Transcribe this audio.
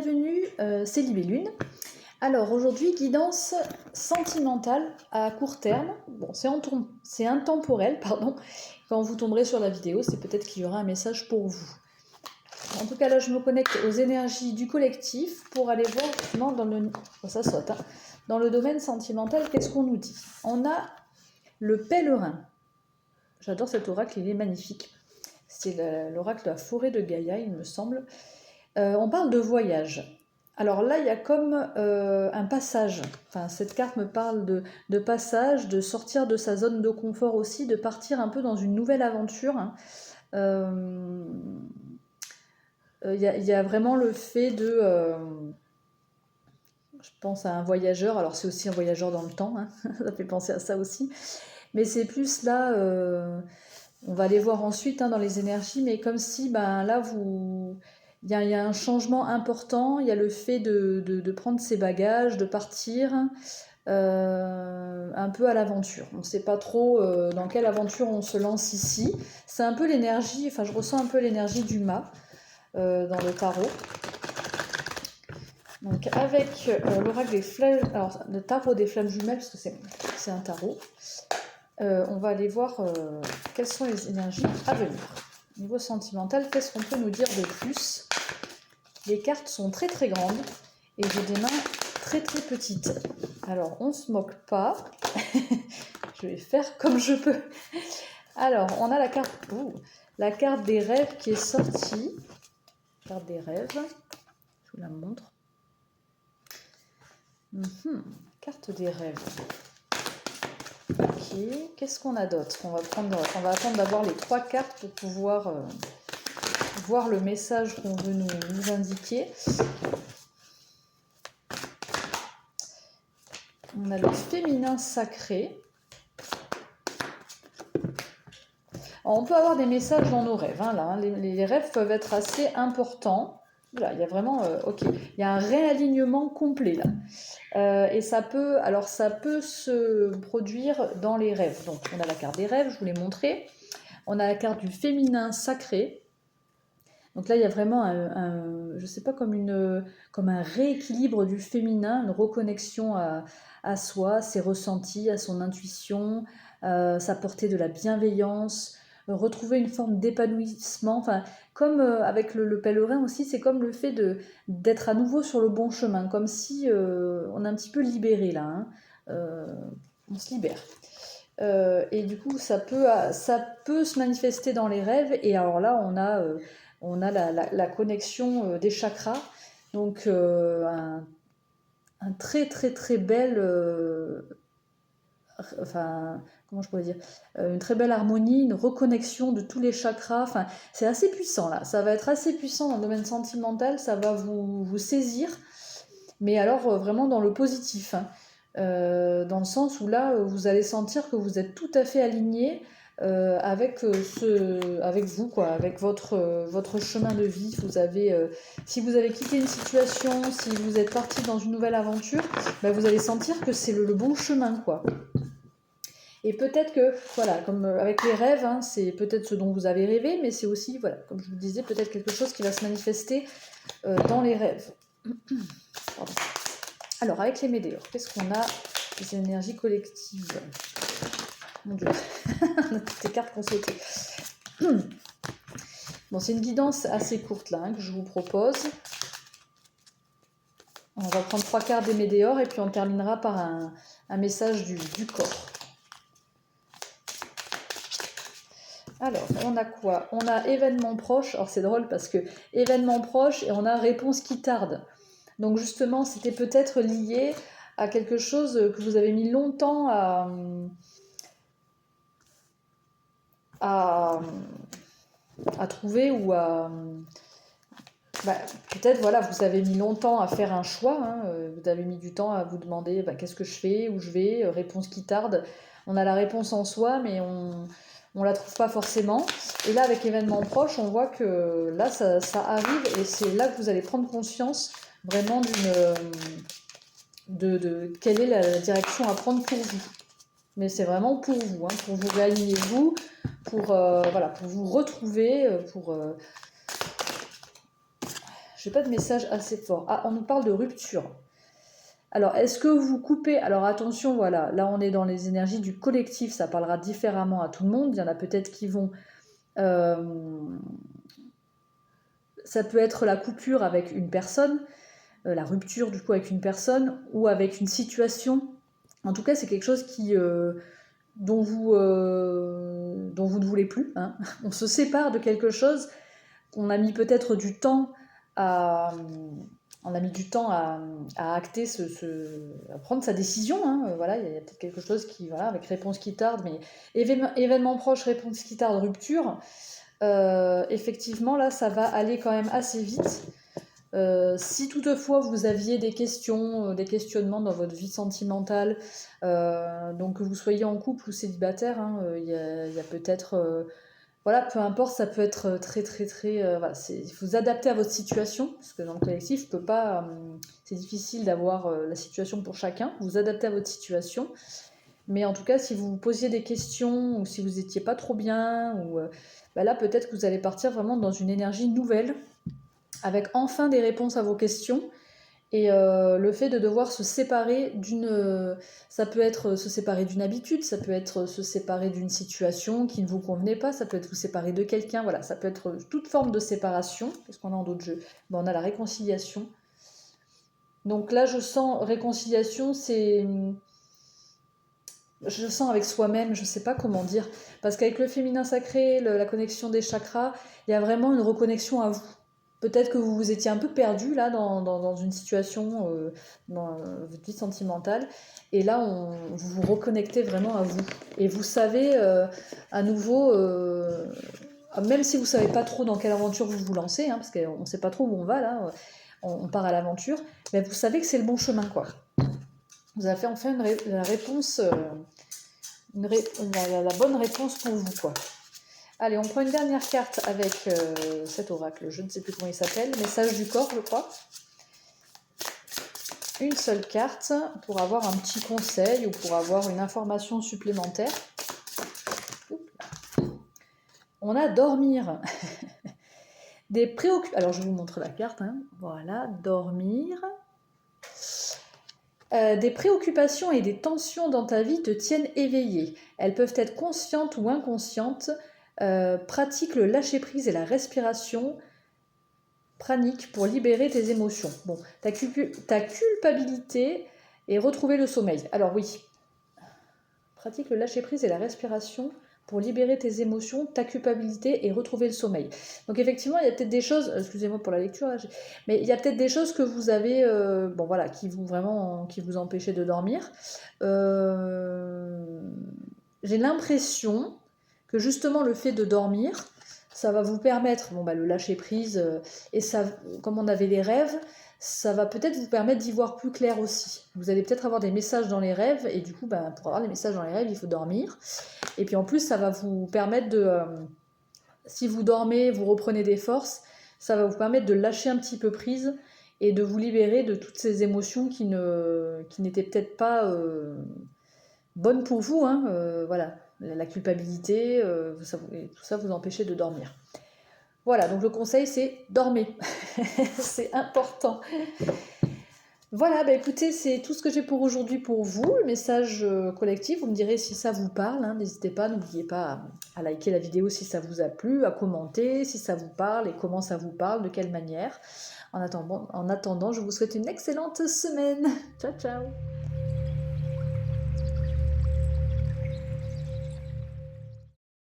bienvenue, c'est Libellune. Alors aujourd'hui, guidance sentimentale à court terme. Bon, c'est intemporel, pardon. Quand vous tomberez sur la vidéo, c'est peut-être qu'il y aura un message pour vous. En tout cas, là, je me connecte aux énergies du collectif pour aller voir justement dans le... Ça saute, hein. Dans le domaine sentimental, qu'est-ce qu'on nous dit? On a le pèlerin. J'adore cet oracle, il est magnifique. C'est l'oracle de la forêt de Gaïa, il me semble. On parle de voyage. Alors là, il y a comme un passage. Enfin, cette carte me parle de passage, de sortir de sa zone de confort aussi, de partir un peu dans une nouvelle aventure. Il y a vraiment le fait de... je pense à un voyageur. Alors c'est aussi un voyageur dans le temps. Hein. Ça fait penser à ça aussi. Mais c'est plus là... on va aller voir ensuite dans les énergies. Mais comme si là, vous... Il y a un changement important, il y a le fait de prendre ses bagages, de partir un peu à l'aventure. On ne sait pas trop dans quelle aventure on se lance ici. C'est un peu l'énergie, enfin je ressens un peu l'énergie du mât dans le tarot. Donc avec l'oracle des flammes, alors le tarot des flammes jumelles, parce que c'est un tarot, on va aller voir quelles sont les énergies à venir. Niveau sentimental, qu'est-ce qu'on peut nous dire de plus? Les cartes sont très très grandes et j'ai des mains très très petites. Alors on se moque pas. Je vais faire comme je peux. Alors on a la carte des rêves qui est sortie. Carte des rêves. Je vous la montre. Carte des rêves. Ok. Qu'est-ce qu'on a d'autre? On va attendre d'avoir les 3 cartes pour pouvoir voir le message qu'on veut nous indiquer. On a le féminin sacré. Alors, on peut avoir des messages dans nos rêves. Les rêves peuvent être assez importants. Là, il y a vraiment... ok, il y a un réalignement complet là. Et ça peut se produire dans les rêves. Donc, on a la carte des rêves, je vous l'ai montré. On a la carte du féminin sacré. Donc là, il y a vraiment je sais pas, comme un rééquilibre du féminin, une reconnexion à soi, ses ressentis, à son intuition, s'apporter de la bienveillance, retrouver une forme d'épanouissement. Enfin, comme avec le pèlerin aussi, c'est comme le fait d'être à nouveau sur le bon chemin, comme si on est un petit peu libéré là. On se libère. Et du coup, ça peut se manifester dans les rêves. Et alors là, on a la connexion des chakras. Donc, un très très très bel... comment je pourrais dire, une très belle harmonie, une reconnexion de tous les chakras. Enfin, c'est assez puissant là. Ça va être assez puissant dans le domaine sentimental. Ça va vous saisir. Mais alors, vraiment dans le positif. Dans le sens où là, vous allez sentir que vous êtes tout à fait aligné avec vous, quoi, avec votre chemin de vie. Si vous avez quitté une situation, si vous êtes parti dans une nouvelle aventure, vous allez sentir que c'est le bon chemin, quoi. Et peut-être que, voilà, comme avec les rêves, c'est peut-être ce dont vous avez rêvé, mais c'est aussi, voilà, comme je vous le disais, peut-être quelque chose qui va se manifester dans les rêves. Pardon. Alors, avec les météores, qu'est-ce qu'on a? Les énergies collectives. Mon Dieu, on a toutes les cartes qu'on sautait. Bon, c'est une guidance assez courte là que je vous propose. On va prendre 3 cartes des météores et puis on terminera par un message du corps. Alors, on a quoi? On a événement proche. Alors, c'est drôle parce que événement proche et on a réponse qui tarde. Donc justement, c'était peut-être lié à quelque chose que vous avez mis longtemps à trouver ou à... peut-être, voilà, vous avez mis longtemps à faire un choix. Vous avez mis du temps à vous demander qu'est-ce que je fais, où je vais, réponse qui tarde. On a la réponse en soi, mais on la trouve pas forcément. Et là, avec événement proche, on voit que là, ça arrive et c'est là que vous allez prendre conscience vraiment de quelle est la direction à prendre pour vous. Mais c'est vraiment pour vous, pour vous réaligner vous, pour vous retrouver, Je n'ai pas de message assez fort. Ah, on nous parle de rupture. Alors, est-ce que vous coupez? Alors, attention, voilà, là, on est dans les énergies du collectif, ça parlera différemment à tout le monde. Il y en a peut-être qui vont... ça peut être la coupure avec une personne, la rupture, du coup, avec une personne, ou avec une situation. En tout cas, c'est quelque chose qui... dont vous ne voulez plus. Hein. On se sépare de quelque chose qu'on a mis peut-être du temps à... On a mis du temps à acter, à prendre sa décision. Hein. Voilà, il y a peut-être quelque chose qui, voilà, avec réponse qui tarde, mais événement proche, réponse qui tarde, rupture. Effectivement, là, ça va aller quand même assez vite. Si toutefois vous aviez des questions, des questionnements dans votre vie sentimentale, donc que vous soyez en couple ou célibataire, hein, y a peut-être... voilà, peu importe, ça peut être très, très, très... voilà, il faut vous adapter à votre situation, parce que dans le collectif, peut pas, c'est difficile d'avoir la situation pour chacun. Vous adaptez à votre situation. Mais en tout cas, si vous vous posiez des questions, ou si vous n'étiez pas trop bien, ou, bah là, peut-être que vous allez partir vraiment dans une énergie nouvelle, avec enfin des réponses à vos questions. Et le fait de devoir se séparer d'une... ça peut être se séparer d'une habitude, ça peut être se séparer d'une situation qui ne vous convenait pas, ça peut être vous séparer de quelqu'un, voilà, ça peut être toute forme de séparation. Qu'est-ce qu'on a en d'autres jeux? Ben, on a la réconciliation. Donc là, je sens réconciliation, c'est... Je sens avec soi-même, je sais pas comment dire, parce qu'avec le féminin sacré, la connexion des chakras, il y a vraiment une reconnexion à vous. Peut-être que vous vous étiez un peu perdu là dans une situation, dans votre vie sentimentale, et là vous vous reconnectez vraiment à vous. Et vous savez à nouveau, même si vous savez pas trop dans quelle aventure vous vous lancez, hein, parce qu'on ne sait pas trop où on va là, on part à l'aventure, mais vous savez que c'est le bon chemin, quoi. Vous avez fait enfin la réponse, la bonne réponse pour vous, quoi. Allez, on prend une dernière carte avec cet oracle, je ne sais plus comment il s'appelle, message du corps, je crois. Une seule carte pour avoir un petit conseil ou pour avoir une information supplémentaire. On a dormir. Des préoccupations. Alors, je vous montre la carte. Hein. Voilà, dormir. Des préoccupations et des tensions dans ta vie te tiennent éveillé. Elles peuvent être conscientes ou inconscientes. Pratique le lâcher-prise et la respiration pranique pour libérer tes émotions. Bon, ta culpabilité et retrouver le sommeil. Alors oui, pratique le lâcher-prise et la respiration pour libérer tes émotions, ta culpabilité et retrouver le sommeil. Donc effectivement, il y a peut-être des choses, excusez-moi pour la lecture, là, mais il y a peut-être des choses que vous avez, bon voilà, qui vous empêchaient de dormir. J'ai l'impression que justement le fait de dormir, ça va vous permettre, bon, bah, le lâcher prise, et ça, comme on avait les rêves, ça va peut-être vous permettre d'y voir plus clair aussi. Vous allez peut-être avoir des messages dans les rêves, et du coup, bah, pour avoir des messages dans les rêves, il faut dormir. Et puis en plus, ça va vous permettre de, si vous dormez, vous reprenez des forces, ça va vous permettre de lâcher un petit peu prise et de vous libérer de toutes ces émotions qui n'étaient peut-être pas bonnes pour vous, hein, voilà. La culpabilité, tout ça vous empêchez de dormir. Voilà, donc le conseil c'est dormez. C'est important. Voilà, bah écoutez, c'est tout ce que j'ai pour aujourd'hui pour vous, le message collectif. Vous me direz si ça vous parle, hein, n'hésitez pas, n'oubliez pas à liker la vidéo si ça vous a plu, à commenter si ça vous parle et comment ça vous parle, de quelle manière. En attendant, je vous souhaite une excellente semaine. Ciao, ciao.